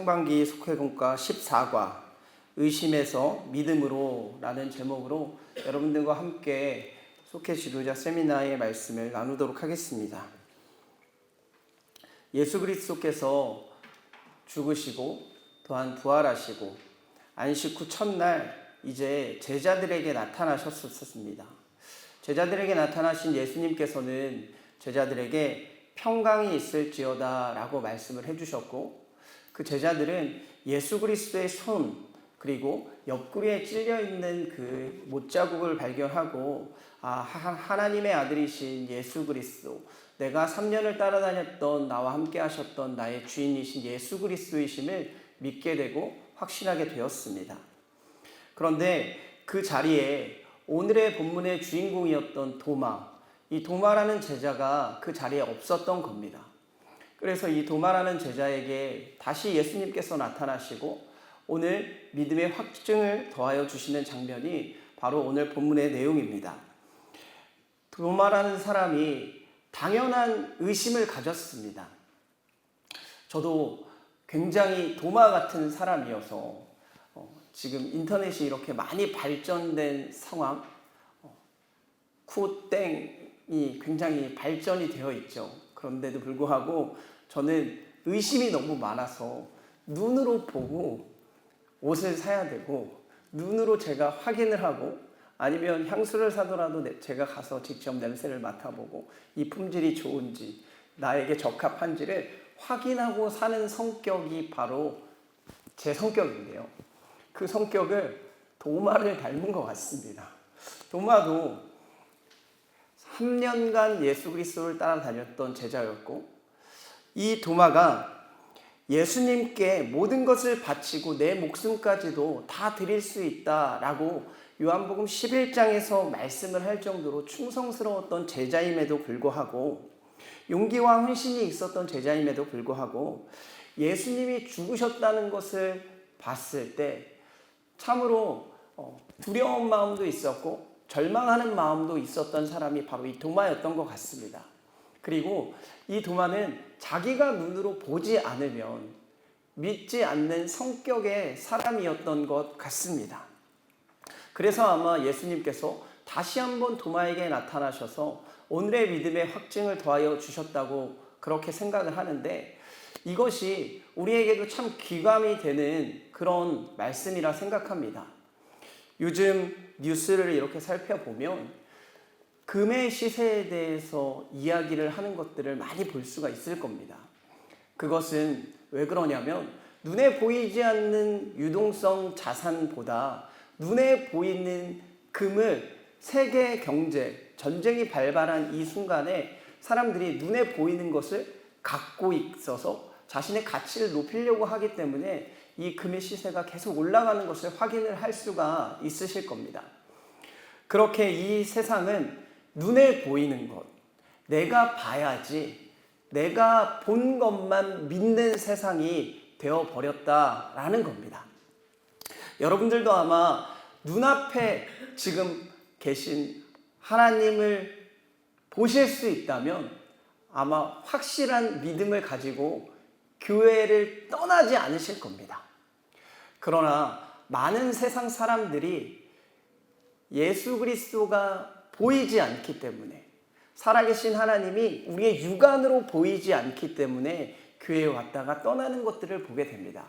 상반기 속회공과 14과 의심에서 믿음으로 라는 제목으로 여러분들과 함께 속회 지도자 세미나의 말씀을 나누도록 하겠습니다. 예수 그리스도께서 죽으시고 또한 부활하시고 안식 후 첫날 이제 제자들에게 나타나셨었습니다. 제자들에게 나타나신 예수님께서는 제자들에게 평강이 있을지어다 라고 말씀을 해주셨고, 그 제자들은 예수 그리스도의 손 그리고 옆구리에 찔려있는 그 못자국을 발견하고 하나님의 아들이신 예수 그리스도, 내가 3년을 따라다녔던 나와 함께 하셨던 나의 주인이신 예수 그리스도이심을 믿게 되고 확신하게 되었습니다. 그런데 그 자리에 오늘의 본문의 주인공이었던 도마, 이 도마라는 제자가 그 자리에 없었던 겁니다. 그래서 이 도마라는 제자에게 다시 예수님께서 나타나시고 오늘 믿음의 확증을 더하여 주시는 장면이 바로 오늘 본문의 내용입니다. 도마라는 사람이 당연한 의심을 가졌습니다. 저도 굉장히 도마 같은 사람이어서 지금 인터넷이 이렇게 많이 발전된 상황, 쿠땡이 굉장히 발전이 되어 있죠. 그런데도 불구하고 저는 의심이 너무 많아서 눈으로 보고 옷을 사야 되고, 눈으로 제가 확인을 하고, 아니면 향수를 사더라도 제가 가서 직접 냄새를 맡아보고 이 품질이 좋은지 나에게 적합한지를 확인하고 사는 성격이 바로 제 성격인데요. 그 성격을 도마를 닮은 것 같습니다. 도마도 3년간 예수 그리스도를 따라다녔던 제자였고, 이 도마가 예수님께 모든 것을 바치고 내 목숨까지도 다 드릴 수 있다라고 요한복음 11장에서 말씀을 할 정도로 충성스러웠던 제자임에도 불구하고, 용기와 헌신이 있었던 제자임에도 불구하고 예수님이 죽으셨다는 것을 봤을 때 참으로 두려운 마음도 있었고 절망하는 마음도 있었던 사람이 바로 이 도마였던 것 같습니다. 그리고 이 도마는 자기가 눈으로 보지 않으면 믿지 않는 성격의 사람이었던 것 같습니다. 그래서 아마 예수님께서 다시 한번 도마에게 나타나셔서 오늘의 믿음의 확증을 더하여 주셨다고 그렇게 생각을 하는데, 이것이 우리에게도 참 귀감이 되는 그런 말씀이라 생각합니다. 요즘 뉴스를 이렇게 살펴보면 금의 시세에 대해서 이야기를 하는 것들을 많이 볼 수가 있을 겁니다. 그것은 왜 그러냐면 눈에 보이지 않는 유동성 자산보다 눈에 보이는 금을 세계 경제, 전쟁이 발발한 이 순간에 사람들이 눈에 보이는 것을 갖고 있어서 자신의 가치를 높이려고 하기 때문에 이 금의 시세가 계속 올라가는 것을 확인을 할 수가 있으실 겁니다. 그렇게 이 세상은 눈에 보이는 것, 내가 봐야지, 내가 본 것만 믿는 세상이 되어버렸다라는 겁니다. 여러분들도 아마 눈앞에 지금 계신 하나님을 보실 수 있다면 아마 확실한 믿음을 가지고 교회를 떠나지 않으실 겁니다. 그러나 많은 세상 사람들이 예수 그리스도가 보이지 않기 때문에, 살아계신 하나님이 우리의 육안으로 보이지 않기 때문에 교회에 왔다가 떠나는 것들을 보게 됩니다.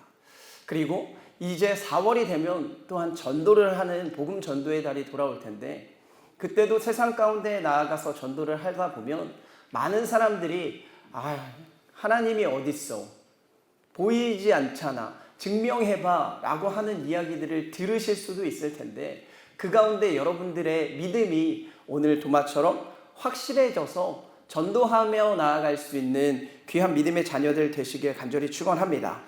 그리고 이제 4월이 되면 또한 전도를 하는 복음 전도의 달이 돌아올 텐데, 그때도 세상 가운데 나아가서 전도를 하다 보면 많은 사람들이 하나님이 어딨어? 보이지 않잖아. 증명해봐 라고 하는 이야기들을 들으실 수도 있을 텐데, 그 가운데 여러분들의 믿음이 오늘 도마처럼 확실해져서 전도하며 나아갈 수 있는 귀한 믿음의 자녀들 되시길 간절히 축원합니다.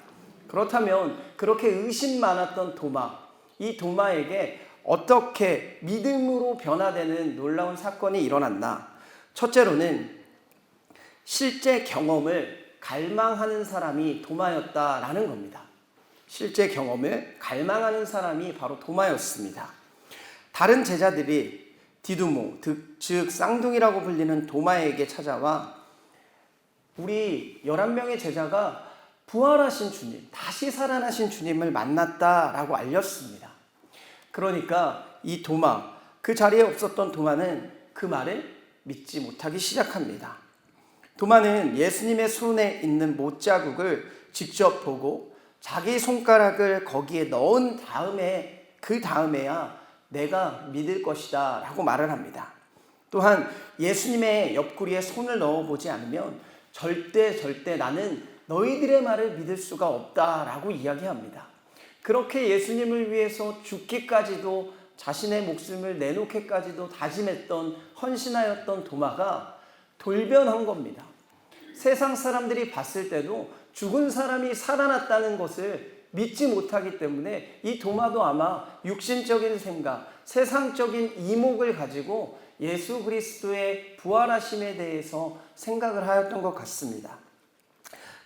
그렇다면 그렇게 의심 많았던 도마, 이 도마에게 어떻게 믿음으로 변화되는 놀라운 사건이 일어났나? 첫째로는 실제 경험을 갈망하는 사람이 도마였다라는 겁니다. 실제 경험을 갈망하는 사람이 바로 도마였습니다. 다른 제자들이 디두모, 즉 쌍둥이라고 불리는 도마에게 찾아와 우리 11명의 제자가 부활하신 주님, 다시 살아나신 주님을 만났다라고 알렸습니다. 그러니까 이 도마, 그 자리에 없었던 도마는 그 말을 믿지 못하기 시작합니다. 도마는 예수님의 손에 있는 못자국을 직접 보고 자기 손가락을 거기에 넣은 다음에, 그 다음에야 내가 믿을 것이다 라고 말을 합니다. 또한 예수님의 옆구리에 손을 넣어보지 않으면 절대 나는 너희들의 말을 믿을 수가 없다라고 이야기합니다. 그렇게 예수님을 위해서 죽기까지도, 자신의 목숨을 내놓기까지도 다짐했던, 헌신하였던 도마가 돌변한 겁니다. 세상 사람들이 봤을 때도 죽은 사람이 살아났다는 것을 믿지 못하기 때문에 이 도마도 아마 육신적인 생각, 세상적인 이목을 가지고 예수 그리스도의 부활하심에 대해서 생각을 하였던 것 같습니다.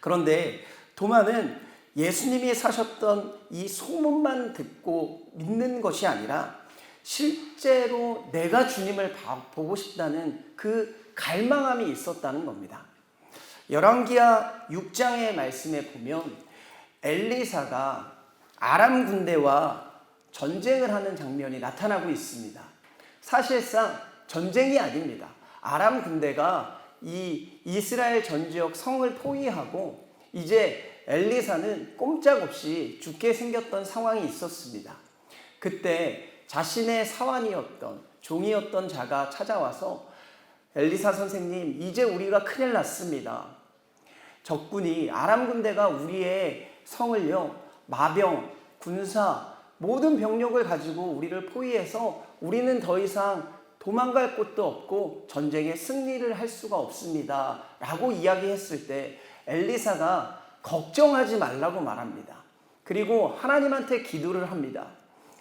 그런데 도마는 예수님이 사셨던 이 소문만 듣고 믿는 것이 아니라 실제로 내가 주님을 보고 싶다는 그 갈망함이 있었다는 겁니다. 열왕기하 6장의 말씀에 보면 엘리사가 아람 군대와 전쟁을 하는 장면이 나타나고 있습니다. 사실상 전쟁이 아닙니다. 아람 군대가 이 이스라엘 전 지역 성을 포위하고 이제 엘리사는 꼼짝없이 죽게 생겼던 상황이 있었습니다. 그때 자신의 사환이었던, 종이었던 자가 찾아와서 엘리사 선생님, 이제 우리가 큰일 났습니다. 적군이, 아람 군대가 우리의 성을요, 마병, 군사, 모든 병력을 가지고 우리를 포위해서 우리는 더 이상 도망갈 곳도 없고 전쟁에 승리를 할 수가 없습니다 라고 이야기했을 때 엘리사가 걱정하지 말라고 말합니다. 그리고 하나님한테 기도를 합니다.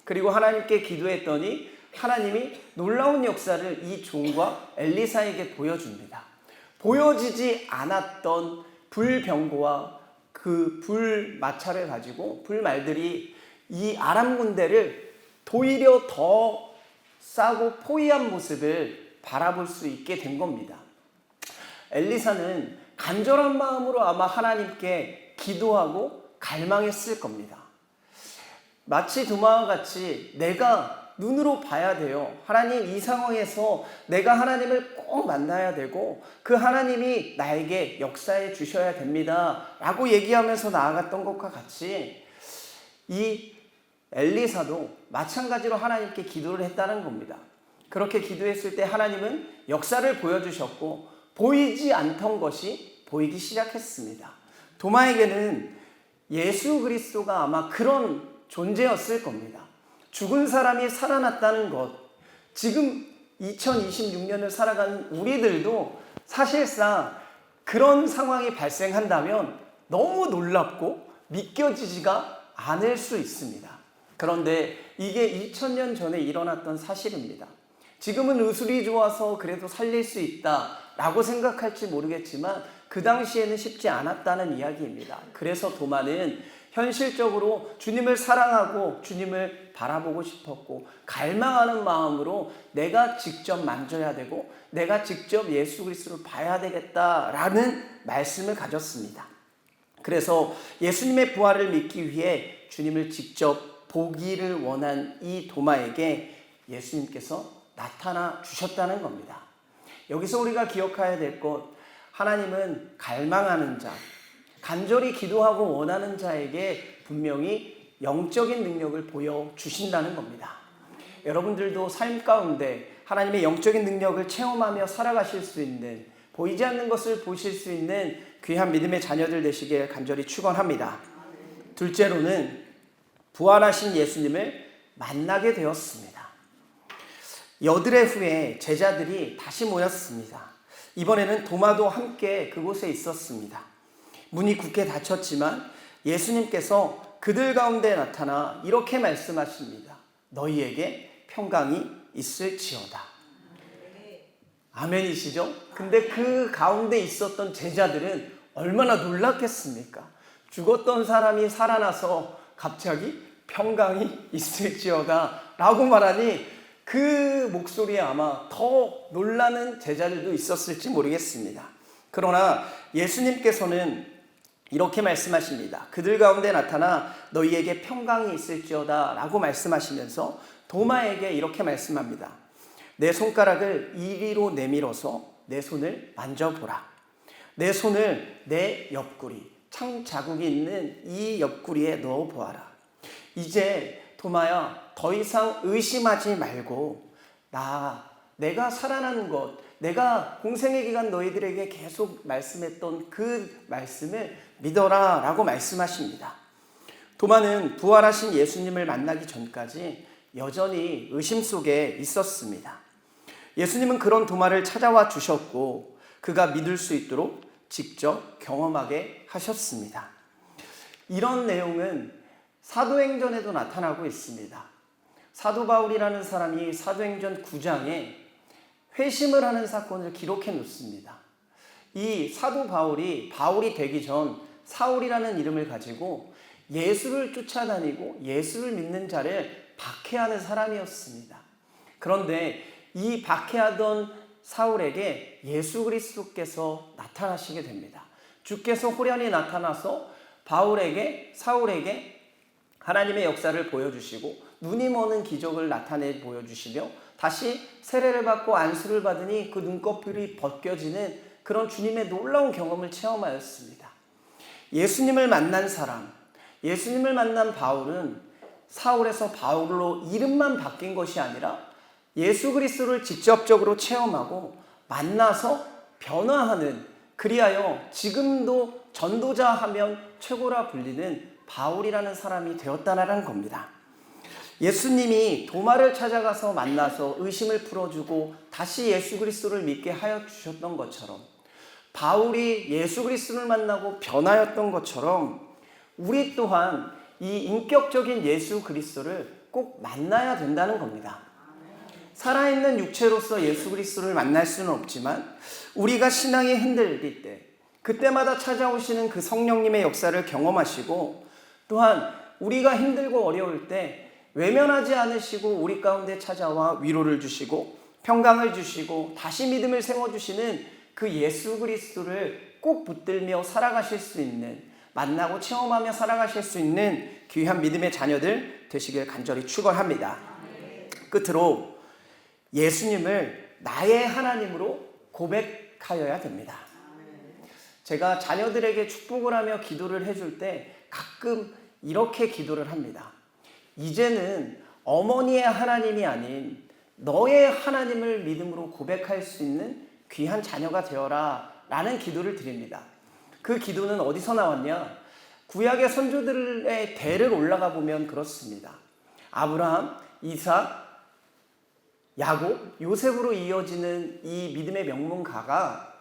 그리고 하나님께 기도했더니 하나님이 놀라운 역사를 이 종과 엘리사에게 보여줍니다. 보여지지 않았던 불병거와 그 불마차를 가지고 불말들이 이 아람 군대를 도리어 더 싸고 포위한 모습을 바라볼 수 있게 된 겁니다. 엘리사는 간절한 마음으로 아마 하나님께 기도하고 갈망했을 겁니다. 마치 도마와 같이 내가 눈으로 봐야 돼요. 하나님, 이 상황에서 내가 하나님을 꼭 만나야 되고 그 하나님이 나에게 역사해 주셔야 됩니다 라고 얘기하면서 나아갔던 것과 같이 이 엘리사도 마찬가지로 하나님께 기도를 했다는 겁니다. 그렇게 기도했을 때 하나님은 역사를 보여주셨고 보이지 않던 것이 보이기 시작했습니다. 도마에게는 예수 그리스도가 아마 그런 존재였을 겁니다. 죽은 사람이 살아났다는 것, 지금 2026년을 살아가는 우리들도 사실상 그런 상황이 발생한다면 너무 놀랍고 믿겨지지가 않을 수 있습니다. 그런데 이게 2000년 전에 일어났던 사실입니다. 지금은 의술이 좋아서 그래도 살릴 수 있다라고 생각할지 모르겠지만 그 당시에는 쉽지 않았다는 이야기입니다. 그래서 도마는 현실적으로 주님을 사랑하고 주님을 바라보고 싶었고 갈망하는 마음으로 내가 직접 만져야 되고 내가 직접 예수 그리스도를 봐야 되겠다라는 말씀을 가졌습니다. 그래서 예수님의 부활을 믿기 위해 주님을 직접 보기를 원한 이 도마에게 예수님께서 나타나 주셨다는 겁니다. 여기서 우리가 기억해야 될 것, 하나님은 갈망하는 자, 간절히 기도하고 원하는 자에게 분명히 영적인 능력을 보여주신다는 겁니다. 여러분들도 삶 가운데 하나님의 영적인 능력을 체험하며 살아가실 수 있는, 보이지 않는 것을 보실 수 있는 귀한 믿음의 자녀들 되시길 간절히 축원합니다. 둘째로는 부활하신 예수님을 만나게 되었습니다. 여드레 후에 제자들이 다시 모였습니다. 이번에는 도마도 함께 그곳에 있었습니다. 문이 굳게 닫혔지만 예수님께서 그들 가운데 나타나 이렇게 말씀하십니다. 너희에게 평강이 있을지어다. 아멘이시죠? 근데 그 가운데 있었던 제자들은 얼마나 놀랐겠습니까? 죽었던 사람이 살아나서 갑자기 평강이 있을지어다 라고 말하니 그 목소리에 아마 더 놀라는 제자들도 있었을지 모르겠습니다. 그러나 예수님께서는 이렇게 말씀하십니다. 그들 가운데 나타나 너희에게 평강이 있을지어다 라고 말씀하시면서 도마에게 이렇게 말씀합니다. 내 손가락을 이리로 내밀어서 내 손을 만져보라. 내 손을 내 옆구리, 창 자국이 있는 이 옆구리에 넣어보아라. 이제 도마야, 더 이상 의심하지 말고 내가 살아나는 것, 내가 공생의 기간 너희들에게 계속 말씀했던 그 말씀을 믿어라 라고 말씀하십니다. 도마는 부활하신 예수님을 만나기 전까지 여전히 의심 속에 있었습니다. 예수님은 그런 도마를 찾아와 주셨고 그가 믿을 수 있도록 직접 경험하게 하셨습니다. 이런 내용은 사도행전에도 나타나고 있습니다. 사도 바울이라는 사람이 사도행전 9장에 회심을 하는 사건을 기록해 놓습니다. 이 사도 바울이 되기 전 사울이라는 이름을 가지고 예수를 쫓아다니고 예수를 믿는 자를 박해하는 사람이었습니다. 그런데 이 박해하던 사울에게 예수 그리스도께서 나타나시게 됩니다. 주께서 호련히 나타나서 사울에게 하나님의 역사를 보여주시고 눈이 머는 기적을 나타내 보여주시며 다시 세례를 받고 안수를 받으니 그 눈꺼풀이 벗겨지는 그런 주님의 놀라운 경험을 체험하였습니다. 예수님을 만난 사람, 예수님을 만난 바울은 사울에서 바울로 이름만 바뀐 것이 아니라 예수 그리스도를 직접적으로 체험하고 만나서 변화하는, 그리하여 지금도 전도자 하면 최고라 불리는 바울이라는 사람이 되었다는 겁니다. 예수님이 도마를 찾아가서 만나서 의심을 풀어주고 다시 예수 그리스도를 믿게 하여 주셨던 것처럼, 바울이 예수 그리스도를 만나고 변하였던 것처럼 우리 또한 이 인격적인 예수 그리스도를 꼭 만나야 된다는 겁니다. 살아있는 육체로서 예수 그리스도를 만날 수는 없지만 우리가 신앙이 흔들릴 때 그때마다 찾아오시는 그 성령님의 역사를 경험하시고, 또한 우리가 힘들고 어려울 때 외면하지 않으시고 우리 가운데 찾아와 위로를 주시고 평강을 주시고 다시 믿음을 세워주시는 그 예수 그리스도를 꼭 붙들며 살아가실 수 있는, 만나고 체험하며 살아가실 수 있는 귀한 믿음의 자녀들 되시길 간절히 축원합니다. 끝으로 예수님을 나의 하나님으로 고백하여야 됩니다. 제가 자녀들에게 축복을 하며 기도를 해줄 때 가끔 이렇게 기도를 합니다. 이제는 어머니의 하나님이 아닌 너의 하나님을 믿음으로 고백할 수 있는 귀한 자녀가 되어라 라는 기도를 드립니다. 그 기도는 어디서 나왔냐? 구약의 선조들의 대를 올라가 보면 그렇습니다. 아브라함, 이삭, 야곱, 요셉으로 이어지는 이 믿음의 명문가가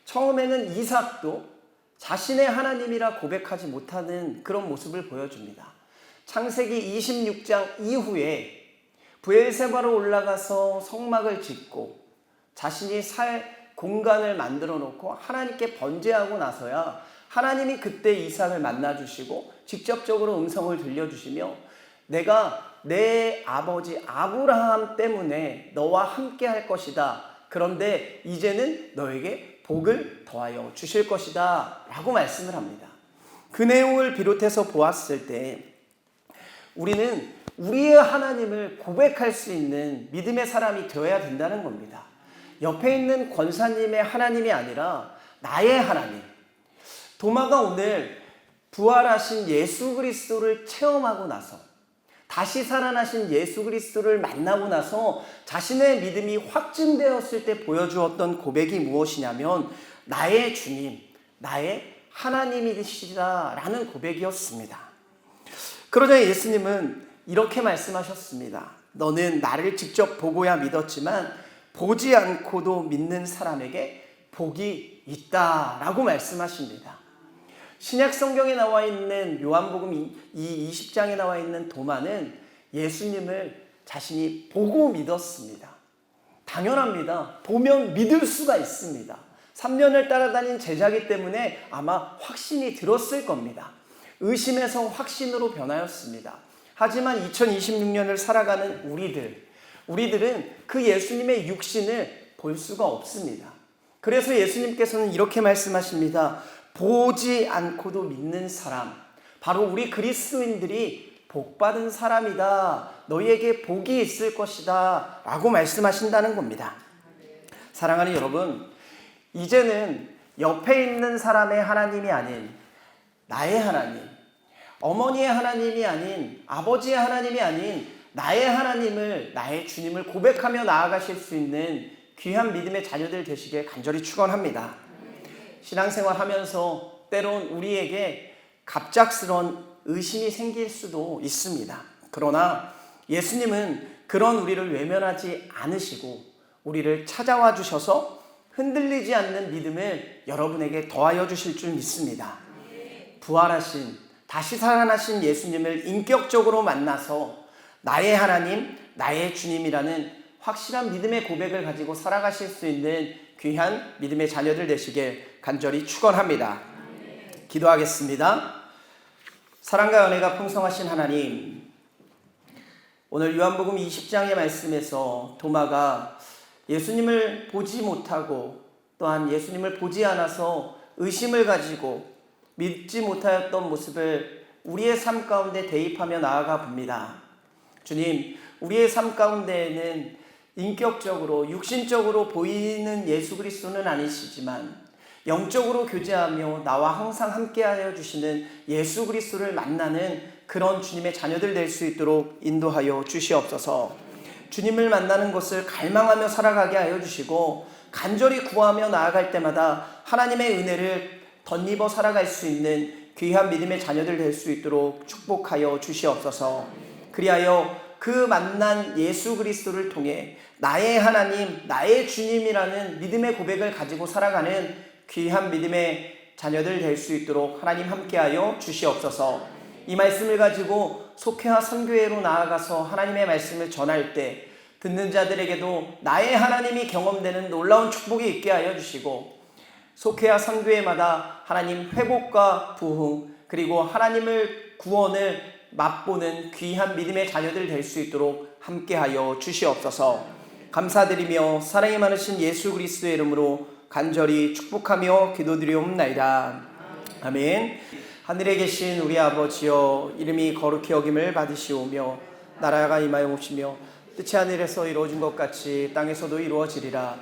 처음에는 이삭도 자신의 하나님이라 고백하지 못하는 그런 모습을 보여줍니다. 창세기 26장 이후에 브엘세바로 올라가서 성막을 짓고 자신이 살 공간을 만들어 놓고 하나님께 번제하고 나서야 하나님이 그때 이삭을 만나주시고 직접적으로 음성을 들려주시며 내가 내 아버지 아브라함 때문에 너와 함께 할 것이다. 그런데 이제는 너에게 복을 더하여 주실 것이다 라고 말씀을 합니다. 그 내용을 비롯해서 보았을 때 우리는 우리의 하나님을 고백할 수 있는 믿음의 사람이 되어야 된다는 겁니다. 옆에 있는 권사님의 하나님이 아니라 나의 하나님. 도마가 오늘 부활하신 예수 그리스도를 체험하고 나서 다시 살아나신 예수 그리스도를 만나고 나서 자신의 믿음이 확증되었을 때 보여주었던 고백이 무엇이냐면 나의 주님, 나의 하나님이시다라는 고백이었습니다. 그러자 예수님은 이렇게 말씀하셨습니다. 너는 나를 직접 보고야 믿었지만 보지 않고도 믿는 사람에게 복이 있다라고 말씀하십니다. 신약 성경에 나와 있는 요한복음 이 20장에 나와 있는 도마는 예수님을 자신이 보고 믿었습니다. 당연합니다. 보면 믿을 수가 있습니다. 3년을 따라다닌 제자기 때문에 아마 확신이 들었을 겁니다. 의심에서 확신으로 변하였습니다. 하지만 2026년을 살아가는 우리들은 그 예수님의 육신을 볼 수가 없습니다. 그래서 예수님께서는 이렇게 말씀하십니다. 보지 않고도 믿는 사람, 바로 우리 그리스도인들이 복받은 사람이다. 너희에게 복이 있을 것이다. 라고 말씀하신다는 겁니다. 사랑하는 여러분, 이제는 옆에 있는 사람의 하나님이 아닌 나의 하나님, 어머니의 하나님이 아닌 아버지의 하나님이 아닌 나의 하나님을, 나의 주님을 고백하며 나아가실 수 있는 귀한 믿음의 자녀들 되시길 간절히 축원합니다. 신앙생활 하면서 때론 우리에게 갑작스러운 의심이 생길 수도 있습니다. 그러나 예수님은 그런 우리를 외면하지 않으시고 우리를 찾아와 주셔서 흔들리지 않는 믿음을 여러분에게 더하여 주실 줄 믿습니다. 부활하신, 다시 살아나신 예수님을 인격적으로 만나서 나의 하나님, 나의 주님이라는 확실한 믿음의 고백을 가지고 살아가실 수 있는 귀한 믿음의 자녀들 되시길 간절히 축원합니다. 기도하겠습니다. 사랑과 은혜가 풍성하신 하나님, 오늘 요한복음 20장의 말씀에서 도마가 예수님을 보지 못하고 또한 예수님을 보지 않아서 의심을 가지고 믿지 못하였던 모습을 우리의 삶 가운데 대입하며 나아가 봅니다. 주님, 우리의 삶 가운데에는 인격적으로 육신적으로 보이는 예수 그리스도는 아니시지만 영적으로 교제하며 나와 항상 함께하여 주시는 예수 그리스도를 만나는 그런 주님의 자녀들 될 수 있도록 인도하여 주시옵소서. 주님을 만나는 것을 갈망하며 살아가게 하여 주시고 간절히 구하며 나아갈 때마다 하나님의 은혜를 덧입어 살아갈 수 있는 귀한 믿음의 자녀들 될 수 있도록 축복하여 주시옵소서. 그리하여 그 만난 예수 그리스도를 통해 나의 하나님, 나의 주님이라는 믿음의 고백을 가지고 살아가는 귀한 믿음의 자녀들 될 수 있도록 하나님 함께하여 주시옵소서. 이 말씀을 가지고 속회와 선교회로 나아가서 하나님의 말씀을 전할 때 듣는 자들에게도 나의 하나님이 경험되는 놀라운 축복이 있게 하여 주시고 속회와 선교회마다 하나님 회복과 부흥 그리고 하나님을 구원을 맛보는 귀한 믿음의 자녀들 될 수 있도록 함께하여 주시옵소서. 감사드리며 사랑이 많으신 예수 그리스도의 이름으로 간절히 축복하며 기도드리옵나이다. 아멘. 하늘에 계신 우리 아버지여, 이름이 거룩히 여김을 받으시오며 나라가 임하옵시며 뜻이 하늘에서 이루어진 것 같이 땅에서도 이루어지리라.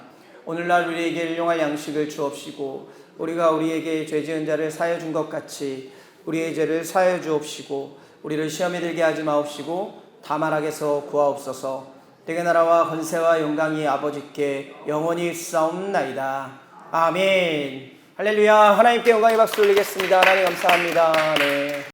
오늘날 우리에게 일용할 양식을 주옵시고 우리가 우리에게 죄 지은 자를 사하여 준 것 같이 우리의 죄를 사하여 주옵시고 우리를 시험에 들게 하지 마옵시고 다만 악에서 구하옵소서. 대개 나라와 권세와 영광이 아버지께 영원히 싸움나이다. 아멘. 할렐루야. 하나님께 영광의 박수 올리겠습니다. 하나님 감사합니다. 네.